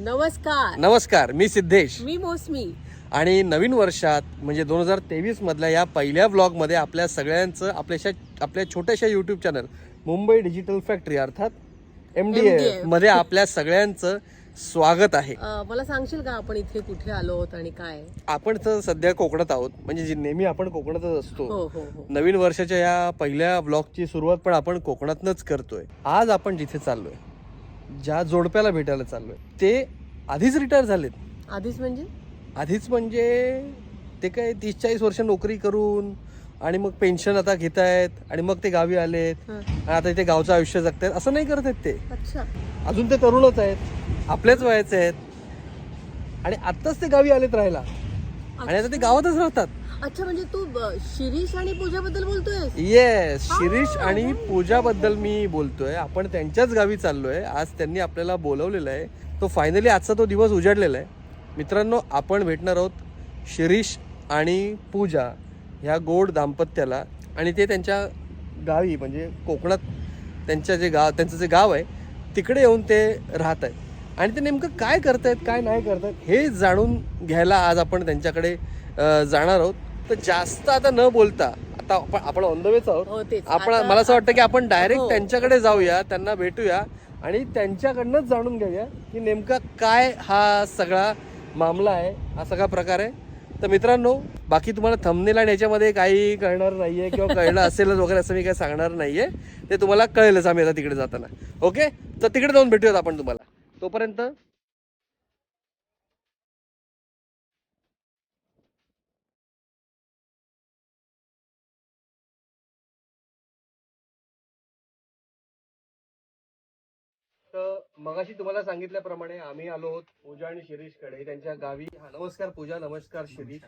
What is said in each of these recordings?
नमस्कार, मी सिद्धेश. मी मौसमी. आणि नवीन वर्षात म्हणजे 2023 मधल्या या पहिल्या व्लॉगमध्ये आपल्या सगळ्यांचं आपल्या छोट्याशा YouTube channel Mumbai digital factory अर्थात MDF मध्ये आपल्या सगळ्यांचं स्वागत आहे. मला सांगशील का आपण इथे कुठे आलो आहोत आणि काय? आपण तर सध्या कोकणात आहोत, म्हणजे नेहमी आपण कोकणातच असतो. हो. नवीन वर्षाच्या या पहिल्या ब्लॉगची सुरुवात पण आपण कोकणातनच करतोय. आज आपण जिथे चाललोय, ज्या जोडप्याला भेटायला चाललोय, ते आधीच रिटायर झालेत. आधीच म्हणजे ते काय 30-40 वर्ष नोकरी करून आणि मग पेन्शन आता घेत आहेत आणि मग ते गावी आलेत आणि आता इथे गावचं आयुष्य जगतायत. असं नाही करत आहेत ते. अच्छा. अजून ते तरुणच आहेत, आपल्याच वयाचे आहेत आणि आत्ताच ते गावी आलेत राहायला आणि आता ते गावातच राहतात. अच्छा, म्हणजे तू शिरीष आणि पूजा बद्दल बोलतोय? येस, शिरीष आणि पूजा बद्दल मी बोलतोय. आपण त्यांच्याच गावी चाललोय. आज त्यांनी आपल्याला बोलवलेलं आहे. तो फायनली आजचा तो दिवस उजाडलेला आहे. मित्रांनो, आपण भेटणार आहोत शिरीष आणि पूजा ह्या गोड दाम्पत्याला आणि ते त्यांच्या गावी म्हणजे कोकणात त्यांचं जे गाव आहे तिकडे येऊन ते राहत आहेत आणि ते नेमकं काय करतायत काय नाही करतायत हे जाणून घ्यायला आज आपण त्यांच्याकडे जाणार आहोत. तर जास्त आता न बोलता, आता आपण ऑन द वेच आहोत, मला असं वाटतं की आपण डायरेक्ट त्यांच्याकडे जाऊया, त्यांना भेटूया आणि त्यांच्याकडनंच जाणून घेऊया की नेमका काय हा सगळा मामला आहे, हा सगळा प्रकार आहे. तर मित्रांनो, बाकी तुम्हाला थंबनेल आणि याच्यामध्ये काही कळणार नाहीये किंवा कळलं असेलच वगैरे असं मी काही सांगणार नाहीये. ते तुम्हाला कळेलच आम्ही आता तिकडे जाताना. ओके, तर तिकडे जाऊन भेटूयात आपण तुम्हाला. तोपर्यंत तर मगाशी तुम्हाला सांगितल्याप्रमाणे आम्ही आलो आहोत पूजा आणि शिरीषकडे त्यांच्या गावी. नमस्कार पूजा, नमस्कार शिरीष.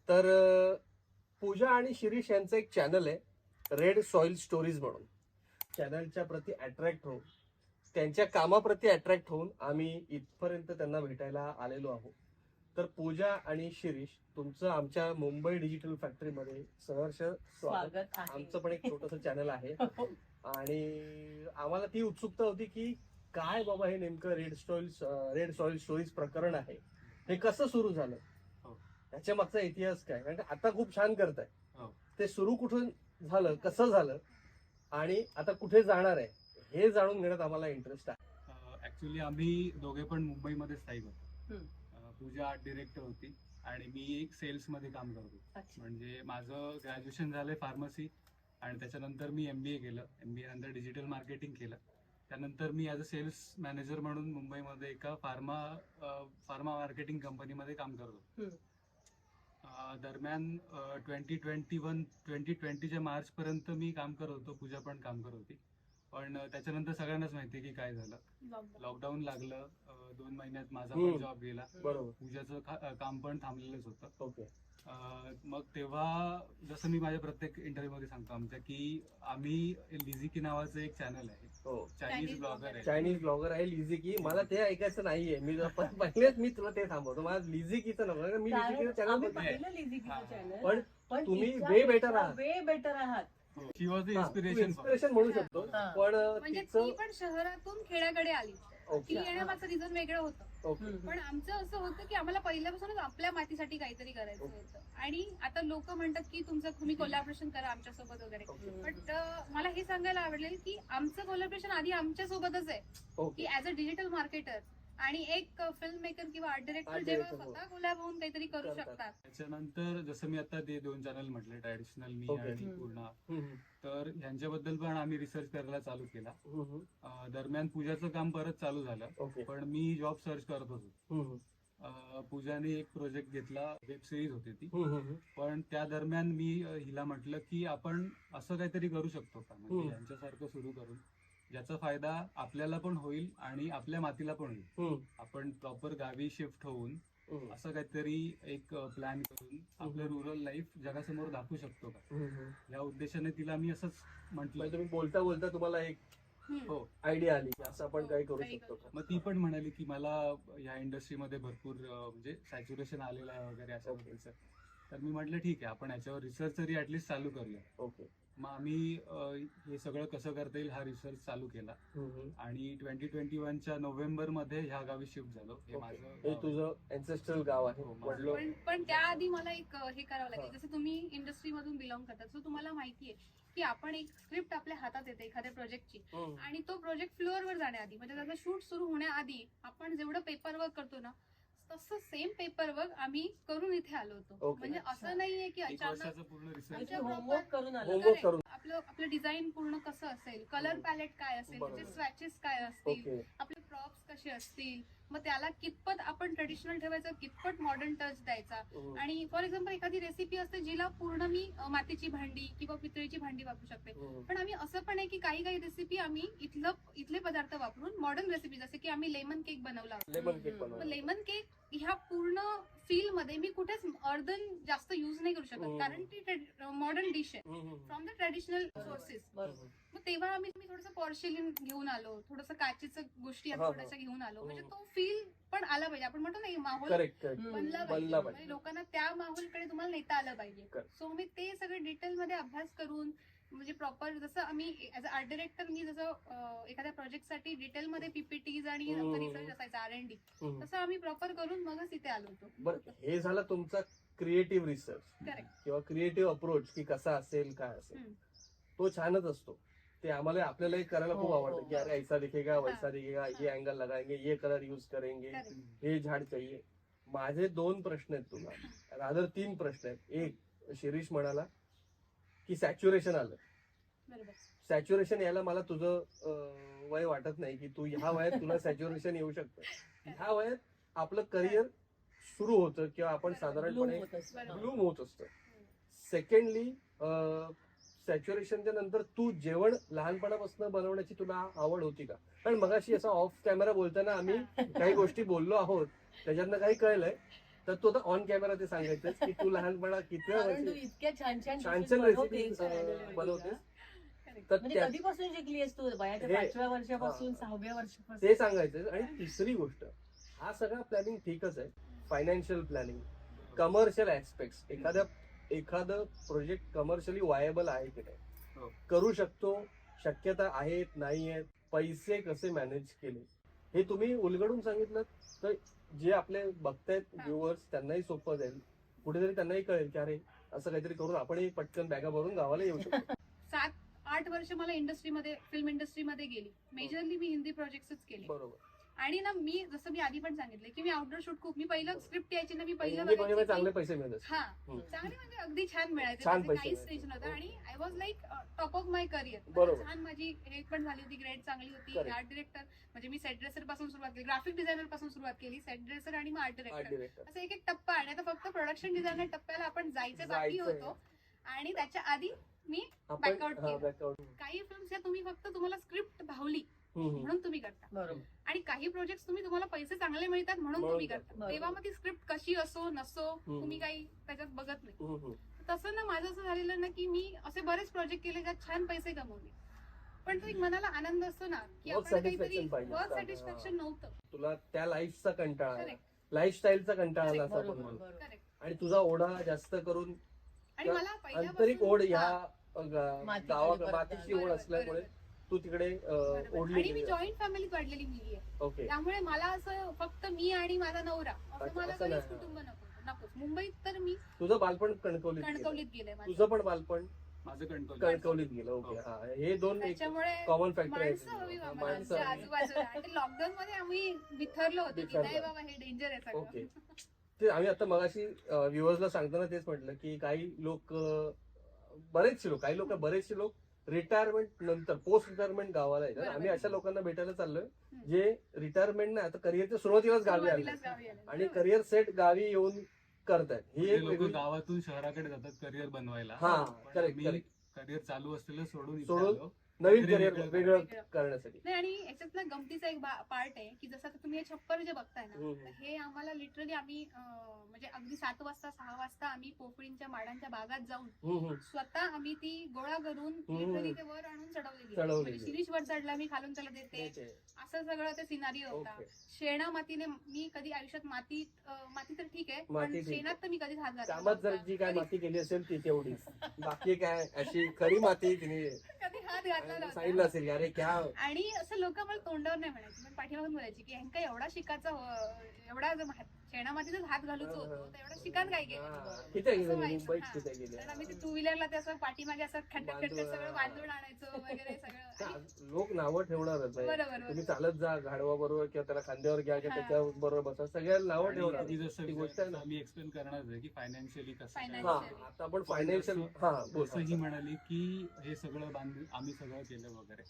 तर पूजा आणि शिरीष यांचं एक चॅनल आहे, रेड सॉइल स्टोरीज म्हणून. चॅनलच्या प्रती अट्रॅक्ट होऊन, त्यांच्या कामाप्रती अट्रॅक्ट होऊन आम्ही इथपर्यंत त्यांना भेटायला आलेलो आहोत. तर पूजा आणि शिरीष, तुमचं आमच्या मुंबई डिजिटल फॅक्टरीमध्ये सहर्ष स्वागत. आमचं पण एक छोटंसं चॅनल आहे आणि आम्हाला ती उत्सुकता होती की काय बाबा हे नेमकं रेड सॉइल स्टोरीज प्रकरण आहे, हे कसं सुरू झालं, त्याच्या मागचा इतिहास काय. कारण आता खूप छान करताय. ते सुरू कुठून झालं, कसं झालं आणि आता कुठे जाणार आहे हे जाणून घेण्यात आम्हाला इंटरेस्ट आहे. ऍक्च्युली आम्ही दोघे पण मुंबईमध्ये स्थायिक होतो. पूजा आर्ट डिरेक्टर होती आणि मी एक सेल्स मध्ये काम करतो. म्हणजे माझं ग्रॅज्युएशन झालंय फार्मसी आणि त्याच्यानंतर मी MBA केलं. MBA नंतर डिजिटल मार्केटिंग केलं. त्यानंतर मी ॲज अ सेल्स मॅनेजर म्हणून मुंबईमध्ये एका फार्मा मार्केटिंग कंपनीमध्ये काम करतो. दरम्यान 2020च्या मार्च पर्यंत मी काम करत होतो, पूजा पण काम करत होती. पण त्याच्यानंतर सगळ्यांनाच माहिती की काय झालं, लॉकडाऊन लागलं. 2 महिन्यात माझा पण जॉब गेला, पूजाचं काम पण थांबलेलंच होतं. मग तेव्हा जसं मी माझ्या प्रत्येक इंटरव्ह्यू मध्ये सांगतो आमच्या, की आम्ही लिझिकी नावाचं एक चॅनल आहे, चायनीज ब्लॉगर आहे लिझिकी. मला ते ऐकायचं नाहीये, मी पहिलेच मी तुला ते थांबवतो. मला लिझिकीचं नको, मी लिझिकीचं चॅनल, पण तुम्ही वे बेटर आहात. शी वॉज द इन्स्पिरेशन म्हणू शकतो. पण म्हणजे ती पण शहरातून खेड्याकडे आली. ती येण्यामागचं रिझन वेगळं होतं. पण आमचं असं होतं की आम्हाला पहिल्यापासूनच आपल्या मातीसाठी काहीतरी करायचं होतं. आणि आता लोक म्हणतात की तुम्ही कोलॅबोरेशन करा आमच्यासोबत वगैरे, बट मला हे सांगायला आवडेल की आमचं कोलॅबोरेशन आधी आमच्या सोबतच आहे की ऍज अ डिजिटल मार्केटर आणि एक फिल्म मेकर किंवा आर्ट डिरेक्टर जेव्हा स्वतः कोलॅब होऊन काहीतरी करू शकतात. त्याच्यानंतर जसं मी आता ते 2 चॅनल म्हटले, ट्रॅडिशनल मी आणि पूर्ण, तर ह्यांच्याबद्दल पण आम्ही रिसर्च करायला चालू केला. दरम्यान पूजाचं काम परत चालू झालं, पण मी जॉब सर्च करत होतो. पूजाने एक प्रोजेक्ट घेतला, वेब सिरीज होती ती. पण त्या दरम्यान मी हिला म्हटलं की आपण असं काहीतरी करू शकतो का, म्हणजे यांच्यासारखं सुरू करून ज्याचा फायदा आपल्याला पण होईल आणि आपल्या मातीला पण होईल. आपण प्रॉपर गावी शिफ्ट होऊन असं काहीतरी एक प्लॅन करून आपलं रुरल लाईफ जगासमोर दाखवू शकतो का, या उद्देशाने तिला मी असंच म्हटलं. तुम्ही बोलता बोलता तुम्हाला एक आयडिया आली की असं आपण काही करू शकतो का. मग ती पण म्हणाली की मला या इंडस्ट्रीमध्ये भरपूर म्हणजे सॅच्युरेशन आलेलं आहे वगैरे अशा बद्दलचं. तर मी म्हटलं ठीक आहे, आपण याच्यावर रिसर्च तरी ऍटलीस्ट चालू करूया. मग आम्ही हे सगळं कसं करता येईल हा रिसर्च चालू केला आणि 2021च्या नोव्हेंबर मध्ये ह्या गावी शिफ्ट झालो. हे माझं हे गाव आहे. तुझं अँसेस्ट्रल गाव आहे. हो, वडलो पण त्याआधी मला एक हे करावं लागेल. जसं तुम्ही इंडस्ट्री मधून बिलॉंग करतात, सो तुम्हाला माहितीये की आपण एक स्क्रिप्ट आपल्या हातात येते एखाद्या प्रोजेक्टची, आणि तो प्रोजेक्ट फ्लोअरवर जाण्याआधी म्हणजे त्याचा शूट सुरू होण्याआधी आपण जेवढं पेपर वर्क करतो ना, तसं सेम पेपर वर्क आम्ही करून इथे आलो होतो. Okay. म्हणजे असं नाहीये की एक अचानक वर्षाचं पूर्ण रिसर्च आमच्या होमवर्क करून आलं. Homework Correct. करून आपलं डिझाईन पूर्ण कसं असेल, कलर पॅलेट काय असेल, बरोबर. त्याचे स्वॅचेस काय असतील, ओके आपले प्रॉप्स कसे असतील, मग त्याला कितपत आपण ट्रेडिशनल ठेवायचं, कितपत मॉडर्न टच द्यायचा. आणि फॉर एक्झाम्पल एखादी रेसिपी असते जिला पूर्ण मी मातीची भांडी किंवा पितळीची भांडी वापरू शकते, पण आम्ही असं पण आहे की काही रेसिपी आम्ही इथले पदार्थ वापरून मॉडर्न रेसिपी, जसे की आम्ही लेमन केक बनवला होता. लेमन केक बनवला. लेमन केक ह्या पूर्ण फील्ड मध्ये मी कुठेच अर्धन जास्त युज नाही करू शकत, हम्म. कारण ती मॉडर्न डिश आहे फ्रॉम द ट्रेडिशनल सोर्सेस. बरोबर. मग तेव्हा आम्ही थोडंसं पॉर्शिलिन घेऊन आलो, थोडंसं काचेचं गोष्टी हा, हा. थोड्याशा घेऊन आलो, म्हणजे तो फील पण आला पाहिजे. आपण म्हणतो ना माहोल करेक्ट हम्म. बनला बनला पाहिजे, पाहिजे. म्हणजे लोकांना त्या माहोलकडे तुम्हाला नेता आलं पाहिजे. Correct. सो मी ते सगळे डिटेल मध्ये अभ्यास करून, म्हणजे प्रॉपर जसं आम्ही ऍज अ आर्ट डिरेक्टर मी जसं एखाद्या प्रोजेक्टसाठी डिटेलमध्ये PPTs आणि रिसर्च असायचा R&D, तसं आम्ही प्रॉपर करून मगच इथे आलो होतो. बरं, हे झाला तुमचा क्रिएटिव्ह रिसर्च करेक्ट. किंवा क्रिएटिव्ह अप्रोच की कसा असेल काय असेल, हम्म. तो छानच असतो. ते आपल्यालाही करायला खूप हो, आवडतं हो. की अरे ऐसा दिखेगा वैसा हा. दिखेगा, ये हा. अँगल लगाएंगे, ये कलर यूज करेंगे, करेक्ट. हे झाड चाहिए. माझे 2 प्रश्न आहेत तुला, रादर 3 प्रश्न आहेत. एक, शिरीष म्हणाला की सॅच्युरेशन आलं. बरोबर. सॅच्युरेशन यायला मला तुझं वय वाटत नाही की तू ह्या वयात तुला सॅच्युरेशन येऊ शकतं. ह्या वयात आपलं करिअर सुरू होतं किंवा आपण Bloom साधारणपणे होत असतं. बरोबर. ब्लूम होत असतं. सेकंडली, सॅच्युरेशनच्या नंतर तू जेवण लहानपणापासून बनवण्याची तुला आवड होती का? कारण मगाशी असं ऑफ कॅमेरा बोलताना आम्ही काही गोष्टी बोललो आहोत, त्याच्यातनं काही कळलंय. तर तू आता ऑन कॅमेरा ते सांगायचंस की तू लहानपणा किती कारण तू वर्षी इतक्या छान छान छान dishes छान बनवतेस रेसिपी आणि बनवतेस. Correct. तर म्हणजे त्या- कधीपासून शिकलीस तू? वयाच्या हे- 5व्या वर्षापासून, हा. 6व्या वर्षापासून? ते सांगायचं. आणि तिसरी गोष्ट, हा सगळा प्लॅनिंग ठीकच आहे, फायनान्शियल प्लॅनिंग, कमर्शियल ऍस्पेक्ट, एखादं प्रोजेक्ट कमर्शियली वायबल आहे की नाही, हो. करू शकतो, शक्यता आहेत नाही आहेत, पैसे कसे मॅनेज केले, हे तुम्ही उलगडून सांगितलं तर जे आपले बघतायत हा. व्ह्युअर्स त्यांनाही सोपं जाईल. कुठेतरी त्यांनाही कळेल की अरे असं काहीतरी करून आपणही पटकन बॅगा भरून गावाला येऊ शकतो. 7-8 वर्ष मला इंडस्ट्रीमध्ये, फिल्म इंडस्ट्रीमध्ये गेली. मेजरली मी हिंदी प्रोजेक्ट्सच केले. बरोबर. आणि ना मी जसं मी आधी पण सांगितलं की मी आउटडोर शूट खूप, मी पहिलं स्क्रिप्ट यायची ना, मी पहिलं हिंदी मध्ये बघायची चांगले की- पैसे मिळत असतील. हा, हम्म. चांगले म्हणजे अगदी छान मिळायचे, छान त्याचे पैसे काहीच मिळायचे. टेन्शन नव्हतं. ओके. आणि I was like top of my career. बरोबर. छान माझी हे पण झाली होती, ग्रेड चांगली होती. Correct. आर्ट डिरेक्टर म्हणजे मी सेट ड्रेसर पासून सुरुवात केली, ग्राफिक डिझायनर पासून सुरुवात केली, सेट ड्रेसर आणि मग आर्ट आर्ट डिरेक्टर, डिरेक्टर. असं एक एक टप्पा. आणि आता फक्त प्रोडक्शन डिझायनर टप्प्याला आपण जायचं बाकी जायचंय. होतो. आणि त्याच्या आधी मी आपण backout केलं. बॅकआउट. काही फिल्म्स या तुम्हाला स्क्रिप्ट भावली म्हणून तुम्ही करता, बरोबर. आणि काही प्रोजेक्ट तुम्हाला पैसे चांगले मिळतात म्हणून तुम्ही करता. बरोबर. तेव्हा मग ती स्क्रिप्ट कशी असो नसो तुम्ही काही त्याच्यात बघत नाही. तसं ना माझं असं झालेलं ना की मी असे बरेच प्रोजेक्ट केले ज्यात छान पैसे कमवले, पण तो एक मनाला आनंद असतो ना की Work आपण काहीतरी satisfaction पाहिजे. वर्क सॅटिस्फॅक्शन नव्हतं. तुला त्या लाईफचा कंटाळा आला, करेक्ट. लाईफस्टाईलचा कंटाळा आला असं आपण बरोबर, म्हणू. बरोबर. करेक्ट. आणि तुझा ओढा जास्त करून आणि मला आंतरिक ओढ ह्या मातीकडे गावाकडे परत मातीची बरोबर, ओढ असल्यामुळे बरोबर. तू तिकडे बरोबर. ओढली आणि मी गेली. जॉईंट फॅमिलीत वाढलेली मुलगी आहे, ओके. त्यामुळे मला असं फक्त मी आणि माझा नवरा असं अच्छा, मला असं कधीच नाही. कुटुंब नकोच. मुंबईत तर मी तुझं बालपण कणकवलीत गेलं. कणकवलीत गेले माझं. तुझं पण बालपण माझं कंट्रोल कणकवलीत गेलं. ओके. हो. हा, हे दोन त्याच्यामुळे कॉमन फॅक्टर माणसं हवी आहेत. आम्हाला आमच्या आजूबाजूला. आणि लॉकडाऊन मध्ये आम्ही बिथरलो होतो की बिथरलो. नाही बाबा हे डेंजर आहे ओके. सगळं. ते आम्ही आता मगाशी व्ह्युअर्सला सांगताना तेच म्हटलं की काही लोक काही बरेचसे लोक रिटायरमेंट नंतर पोस्ट रिटायरमेंट गावाला येतात. बरोबर. आम्ही अशा लोकांना भेटायला चाललोय जे रिटायरमेंट नाही, आता करिअरच्या सुरुवातीलाच गावी आले सुरुवातीलाच गावी आले. आणि करिअर सेट गावी येऊन करतायत. ही एक लोक वेगळी गावातून शहराकडे जातात करिअर बनवायला. हा, पण correct, मी correct. करिअर चालू असलेलं सोडून इथे सोडून आलो. नवीन काहीतरी करिअर वेगळं वेगळं. करण्यासाठी. नाही आणि याच्यात ना गमतीचा एक पार्ट आहे की जसं आता तुम्ही हे छप्पर जे बघताय ना हम्म. तर हे आम्हाला लिटरली आम्ही म्हणजे अगदी 7 वाजता 6 वाजता आम्ही पोफळींच्या माडांच्या बागात जाऊन स्वतः आम्ही ती गोळा करून लिटरली ते वर आणून चढवलेली आहे. चढवलेली. म्हणजे शिरीष वर चढला मी खालून त्याला देते असं सगळं ते सिनारिओ होता. ओके. शेणा मातीने मी कधी आयुष्यात माती तर ठीक आहे माती पण ठीक आहे. शेणात तर मी कधीच हात घातला कामात जर नव्हता. जी काय कधी- माती केली असेल ती तेवढीच, बाकी काय अशी खरी माती तिने कधी हात घातला नव्हता. सांगितलं असेल की अरे क्या. आणि असं लोक मला तोंडावर नाही म्हणायचे पण पाठीमागून बोलायची की ह्यांका एवढा शिकायचा एवढा शेणामातीतच हात घालूच होतो तर एवढा शिकान काय केलं किती असं गेली व्हायचं. मुंबईत हा. किती गेली. तर आम्ही ते टू व्हीलरला ते असं पाठीमागे असं खड्ड्यात बांधून- सगळं बांधून आणायचो वगैरे सगळं आणि- लोक नावं ठेवणारच आहे. बरोबर तुम्ही बरोबर. चालत जा गाढवा बरोबर किंवा त्याला खांद्यावर घ्या किंवा हा. त्याच्या बरोबर बसा, सगळ्याला नावं आणि ठेवणार. ती जसं ती गोष्ट आहे ना. मी एक्सप्लेन करणार आहे की फायनान्शियली कसं काय. Financially. हा आता आपण फायनान्शियल हा बोल. जसं ही म्हणाली की हे सगळं बांधून आम्ही सगळं केलं वगैरे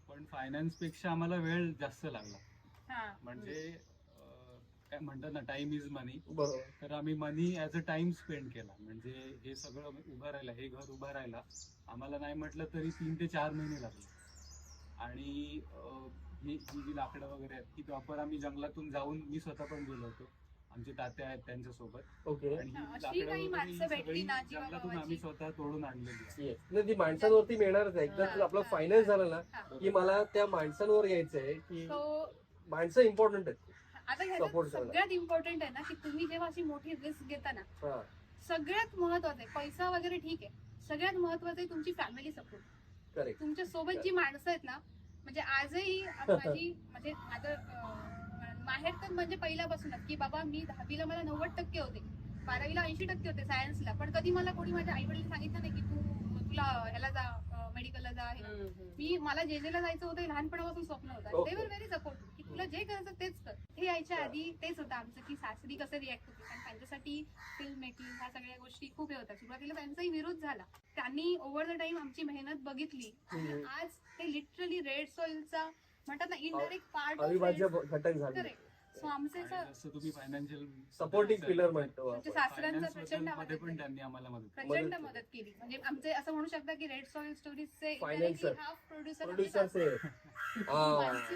पण फायनान्स पेक्षा आम्हाला वेळ जास्त लागला. हा. म्हणजे काय म्हणतात ना टाइम इज मनी. बरोबर. तर आम्ही मनी ऍज अ टाइम स्पेंड केला. म्हणजे हे सगळं उभं राहिलं, हे घर उभं राहिला आम्हाला नाही म्हटलं तरी 3 ते 4 महिने लागले. आणि ही जी लाकडं वगैरे आहेत ती प्रॉपर आम्ही जंगलातून जाऊन मी स्वतः पण गेलो होतो. आमचे तात्या आहेत त्यांच्यासोबत. ओके. आणि ही अशी लाकडं काही वगैरे माणसं भेटली सगळी ना जंगलातून जीवाभावाची. आम्ही स्वतः तोडून आणलेली आहे. Yes. नाही, ती माणसांवरती मिळणारच आहे. एकदा हा, आपलं हा. फायनान्स झालं ना हा. की मला त्या माणसांवर यायचंय की So, माणसं इम्पॉर्टंट आहेत. आता Support ह्याच्यात करणं. सगळ्यात इम्पॉर्टंट आहे ना की तुम्ही जेव्हा अशी मोठी रिस्क घेता ना हा सगळ्यात महत्वाचं आहे पैसा वगैरे ठीक आहे सगळ्यात महत्वाचं आहे तुमची फॅमिली सपोर्ट. करेक्ट. तुमच्या सोबत जी माणसं आहेत ना म्हणजे आजही माझी म्हणजे माझं माहेर तर म्हणजे पहिल्यापासूनच की बाबा मी 10वीला मला 90% होते 12वीला 80% होते सायन्सला पण कधी मला कोणी माझ्या आई वडील सांगितलं नाही की तू तुला ह्याला जा मेडिकलला जा हे. मी मला जेजेला जायचं होतं हे लहानपणापासून स्वप्न होतं Okay. ते वर व्हेरी सपोर्ट की तुला जे करायचं तेच कर. हे यायच्या आधी तेच होतं आमचं की सासरी कसं रिॲक्ट होते कारण त्यांच्यासाठी फिल्म मेकिंग ह्या सगळ्या गोष्टी खूप हे होत्या. सुरुवातीला त्यांचाही विरोध झाला. त्यांनी ओव्हर द टाइम आमची मेहनत बघितली आणि आज ते लिटरली रेड सॉइलचा म्हणतात ना इनडायरेक्ट पार्ट अविभाज्य घटक झाले. करेक्ट. सो आमचे आणि असं जसं तुम्ही फायनान्शियल सपोर्टिंग पिलर म्हणतो म्हणजे आपण. सासऱ्यांचा प्रचंड मध्ये मदत पण केली. त्यांनी आम्हाला मदत केली. प्रचंड मदत मदत केली म्हणजे आमचे असं म्हणू शकता की रेड सॉइल स्टोरीजचे Financer. हाफ प्रोड्युसर प्रोड्युसरचे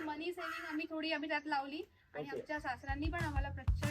मनी सेव्हिंग आम्ही त्यात लावली आणि Okay. आमच्या सासऱ्यांनी पण आम्हाला प्रचंड